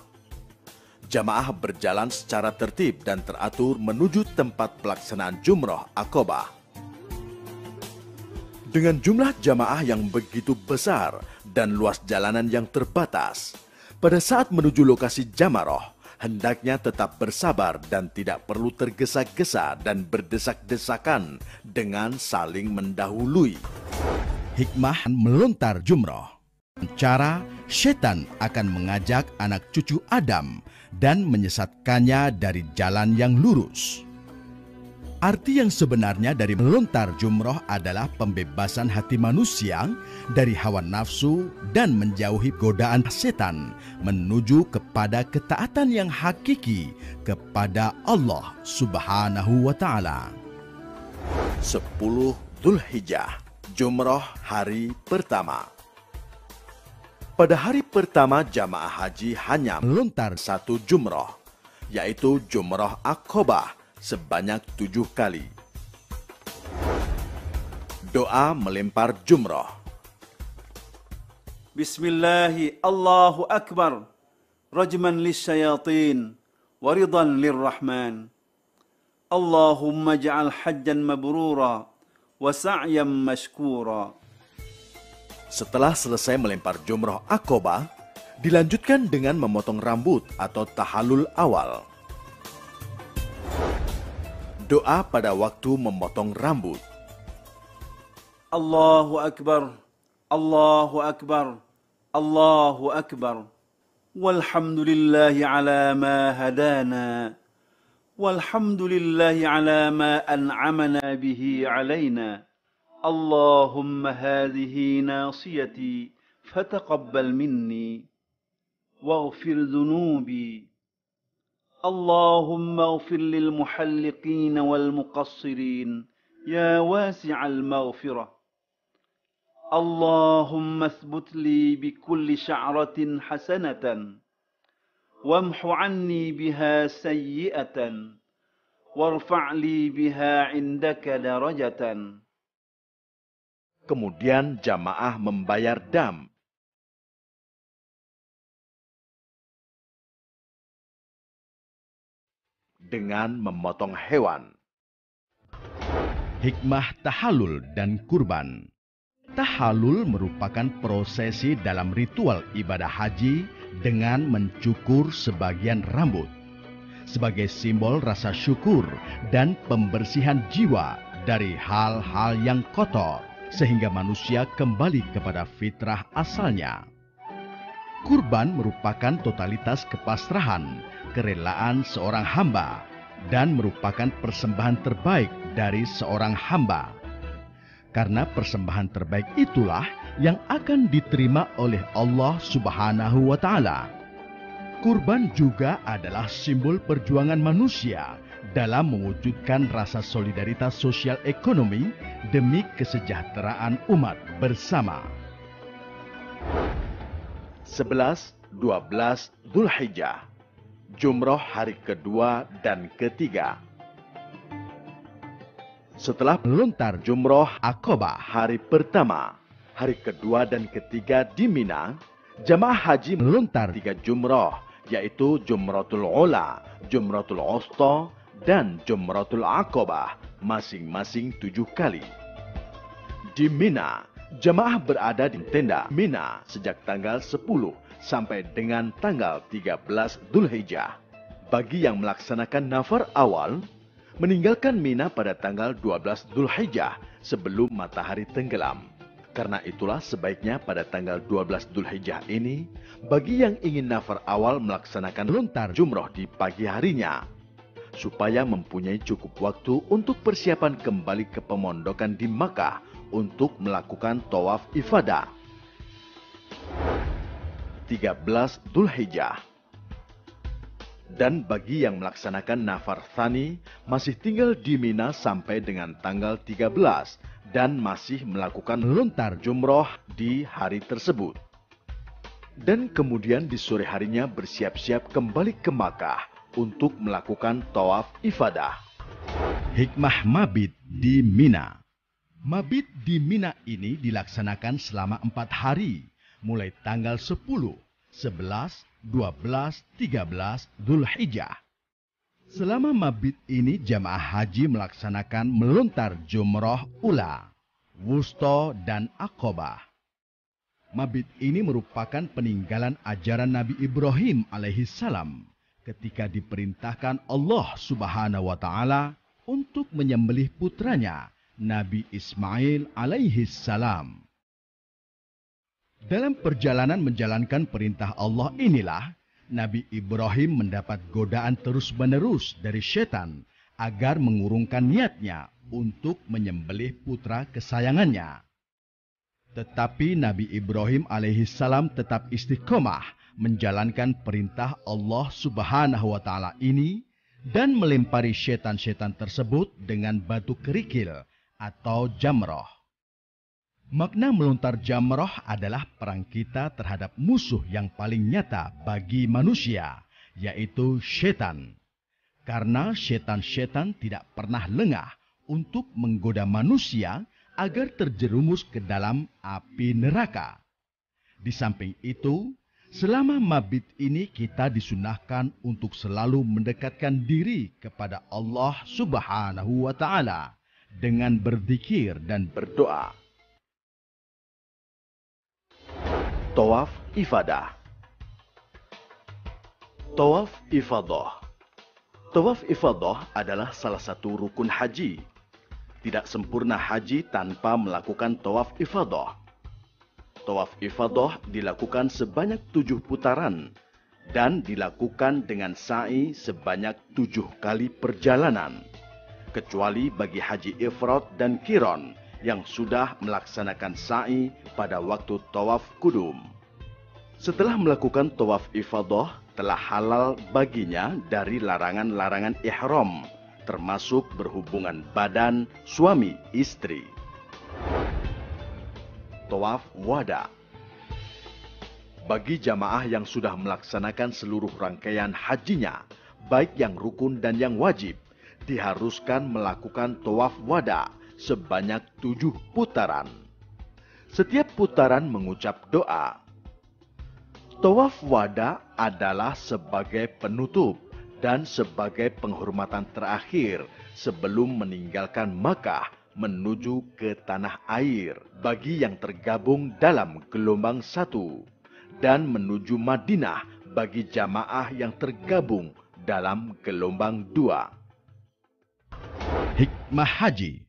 A: Jamaah berjalan secara tertib dan teratur menuju tempat pelaksanaan jumroh Aqobah. Dengan jumlah jamaah yang begitu besar dan luas jalanan yang terbatas, pada saat menuju lokasi jamaroh, hendaknya tetap bersabar dan tidak perlu tergesa-gesa dan berdesak-desakan dengan saling mendahului. Hikmah melontar jumroh. Cara setan akan mengajak anak cucu Adam dan menyesatkannya dari jalan yang lurus. Arti yang sebenarnya dari melontar jumroh adalah pembebasan hati manusia dari hawa nafsu dan menjauhi godaan setan menuju kepada ketaatan yang hakiki kepada Allah Subhanahu wa Ta'ala. 10 Dzulhijjah, jumroh hari pertama. Pada hari pertama jamaah haji hanya melontar 1 jumroh, yaitu jumroh Aqobah sebanyak 7 kali. Doa melempar jumroh.
C: Bismillahi Allahu Akbar rajman lisyayatin waridan lirrahman. Allahumma ja'al hajjan mabrura wa sa'yan mashkura.
A: Setelah selesai melempar jumroh Aqobah, dilanjutkan dengan memotong rambut atau tahallul awal. Doa pada waktu memotong rambut.
C: Allahu Akbar, Allahu Akbar, Allahu Akbar. Walhamdulillahi ala ma hadana. Walhamdulillahi ala ma an'amana bihi alayna. Allahumma hadhihi nasiyati fataqabbal minni. Waghfir dhunubi. اللهم اغفر للمحلقين والمقصرين يا واسع المغفرة. اللهم اثبت لي بكل شعرة حسنة وامح عني بها سيئة وارفع لي بها عندك درجة.
A: Kemudian jamaah membayar dam. dengan memotong hewan. Hikmah tahallul dan kurban. Tahallul merupakan prosesi dalam ritual ibadah haji dengan mencukur sebagian rambut sebagai simbol rasa syukur dan pembersihan jiwa dari hal-hal yang kotor sehingga manusia kembali kepada fitrah asalnya. Kurban merupakan totalitas kepasrahan, kerelaan seorang hamba dan merupakan persembahan terbaik dari seorang hamba. Karena persembahan terbaik itulah yang akan diterima oleh Allah Subhanahu wa Ta'ala. Kurban juga adalah simbol perjuangan manusia dalam mewujudkan rasa solidaritas sosial ekonomi demi kesejahteraan umat bersama. 11-12 Dzulhijjah, Jumroh hari kedua dan ketiga. Setelah melontar Jumroh Aqabah hari pertama, hari kedua dan ketiga di Mina, jamaah haji melontar 3 jumroh, yaitu Jumratul Ula, Jumratul Wusta, dan Jumratul Aqabah, masing-masing 7 kali. Di Mina, jamaah berada di tenda Mina sejak tanggal 10 sampai dengan tanggal 13 Dzulhijjah. Bagi yang melaksanakan nafar awal, meninggalkan Mina pada tanggal 12 Dzulhijjah sebelum matahari tenggelam. Karena itulah sebaiknya pada tanggal 12 Dzulhijjah ini, bagi yang ingin nafar awal melaksanakan lontar jumroh di pagi harinya, supaya mempunyai cukup waktu untuk persiapan kembali ke pemondokan di Makkah untuk melakukan tawaf ifadah. 13 Dzulhijjah. Dan bagi yang melaksanakan nafar tsani masih tinggal di Mina sampai dengan tanggal 13 dan masih melakukan lontar jumroh di hari tersebut. Dan kemudian di sore harinya bersiap-siap kembali ke Makkah untuk melakukan tawaf ifadah. Hikmah mabit di Mina. Mabit di Mina ini dilaksanakan selama 4 hari, mulai tanggal 10, 11, 12, 13 Dzulhijjah. Selama mabit ini jamaah haji melaksanakan melontar Jumroh Ula, Wusta, dan Aqabah. Mabit ini merupakan peninggalan ajaran Nabi Ibrahim alaihissalam ketika diperintahkan Allah Subhanahu wa Ta'ala untuk menyembelih putranya Nabi Ismail alaihissalam. Dalam perjalanan menjalankan perintah Allah inilah, Nabi Ibrahim mendapat godaan terus-menerus dari setan agar mengurungkan niatnya untuk menyembelih putra kesayangannya. Tetapi Nabi Ibrahim alaihissalam tetap istiqomah menjalankan perintah Allah Subhanahu wa Ta'ala ini dan melempari setan-setan tersebut dengan batu kerikil atau jamroh. Makna melontar jamroh adalah perang kita terhadap musuh yang paling nyata bagi manusia, yaitu setan. Karena setan-setan tidak pernah lengah untuk menggoda manusia agar terjerumus ke dalam api neraka. Di samping itu, selama mabit ini kita disunahkan untuk selalu mendekatkan diri kepada Allah Subhanahu wa Ta'ala dengan berzikir dan berdoa. Tawaf ifadah. Tawaf ifadah. Tawaf ifadah adalah salah satu rukun haji. Tidak sempurna haji tanpa melakukan tawaf ifadah. Tawaf ifadah dilakukan sebanyak 7 putaran dan dilakukan dengan sa'i sebanyak 7 kali perjalanan, kecuali bagi haji ifrad dan qiran yang sudah melaksanakan sa'i pada waktu tawaf kudum. Setelah melakukan tawaf ifadah, telah halal baginya dari larangan-larangan ihram, termasuk berhubungan badan suami istri. Tawaf wada. Bagi jamaah yang sudah melaksanakan seluruh rangkaian hajinya, baik yang rukun dan yang wajib, diharuskan melakukan tawaf wada sebanyak 7 putaran. Setiap putaran mengucap doa. Tawaf wada adalah sebagai penutup dan sebagai penghormatan terakhir sebelum meninggalkan Makkah menuju ke tanah air bagi yang tergabung dalam gelombang 1 dan menuju Madinah bagi jamaah yang tergabung dalam gelombang 2.
F: Hikmah haji.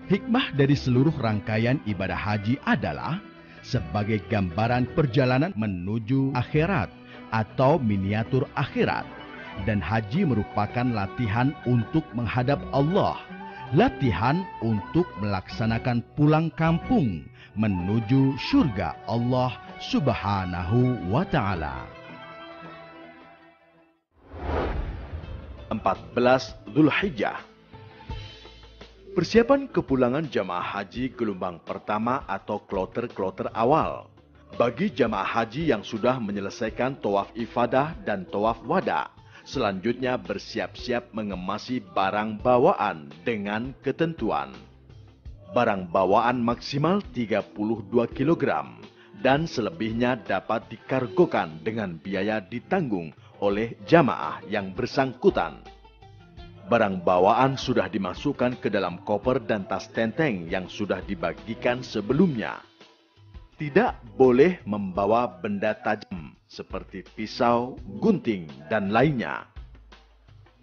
F: Hikmah dari seluruh rangkaian ibadah haji adalah sebagai gambaran perjalanan menuju akhirat atau miniatur akhirat, dan haji merupakan latihan untuk menghadap Allah, latihan untuk melaksanakan pulang kampung menuju surga Allah Subhanahu wa Ta'ala.
A: 14 Dzulhijjah. Persiapan kepulangan jamaah haji gelombang pertama atau kloter-kloter awal. Bagi jamaah haji yang sudah menyelesaikan tawaf ifadah dan tawaf wada, selanjutnya bersiap-siap mengemasi barang bawaan dengan ketentuan. Barang bawaan maksimal 32 kg dan selebihnya dapat dikargokan dengan biaya ditanggung oleh jamaah yang bersangkutan. Barang bawaan sudah dimasukkan ke dalam koper dan tas tenteng yang sudah dibagikan sebelumnya. Tidak boleh membawa benda tajam seperti pisau, gunting, dan lainnya.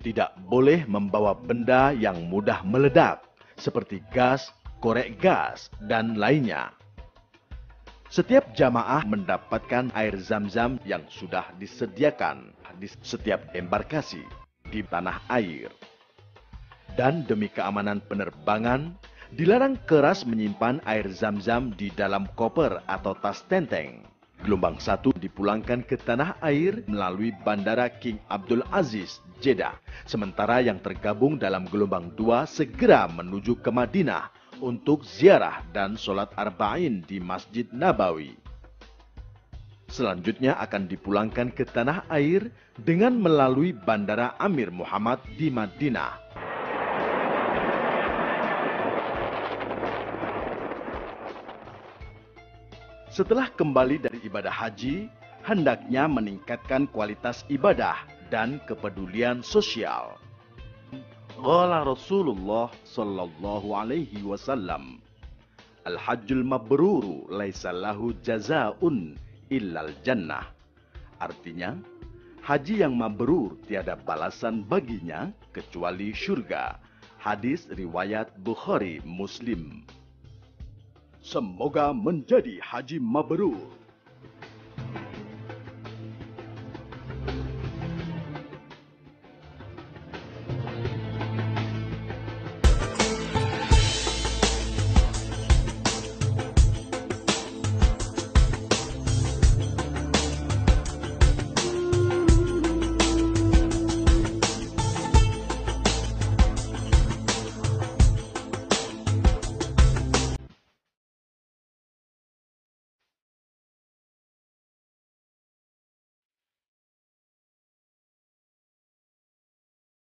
A: Tidak boleh membawa benda yang mudah meledak seperti gas, korek gas, dan lainnya. Setiap jamaah mendapatkan air zam-zam yang sudah disediakan di setiap embarkasi di tanah air. Dan demi keamanan penerbangan, dilarang keras menyimpan air zam-zam di dalam koper atau tas tenteng. Gelombang 1 dipulangkan ke tanah air melalui Bandara King Abdul Aziz, Jeddah. Sementara yang tergabung dalam gelombang 2 segera menuju ke Madinah untuk ziarah dan sholat arba'in di Masjid Nabawi. Selanjutnya akan dipulangkan ke tanah air dengan melalui Bandara Amir Muhammad di Madinah. Setelah kembali dari ibadah haji, hendaknya meningkatkan kualitas ibadah dan kepedulian sosial. Qala Rasulullah sallallahu alaihi wasallam, Al-hajjul mabruru laisa lahu jazaa'un illal jannah. Artinya, haji yang mabrur tiada balasan baginya kecuali syurga. Hadis riwayat Bukhari Muslim. Semoga menjadi haji mabrur.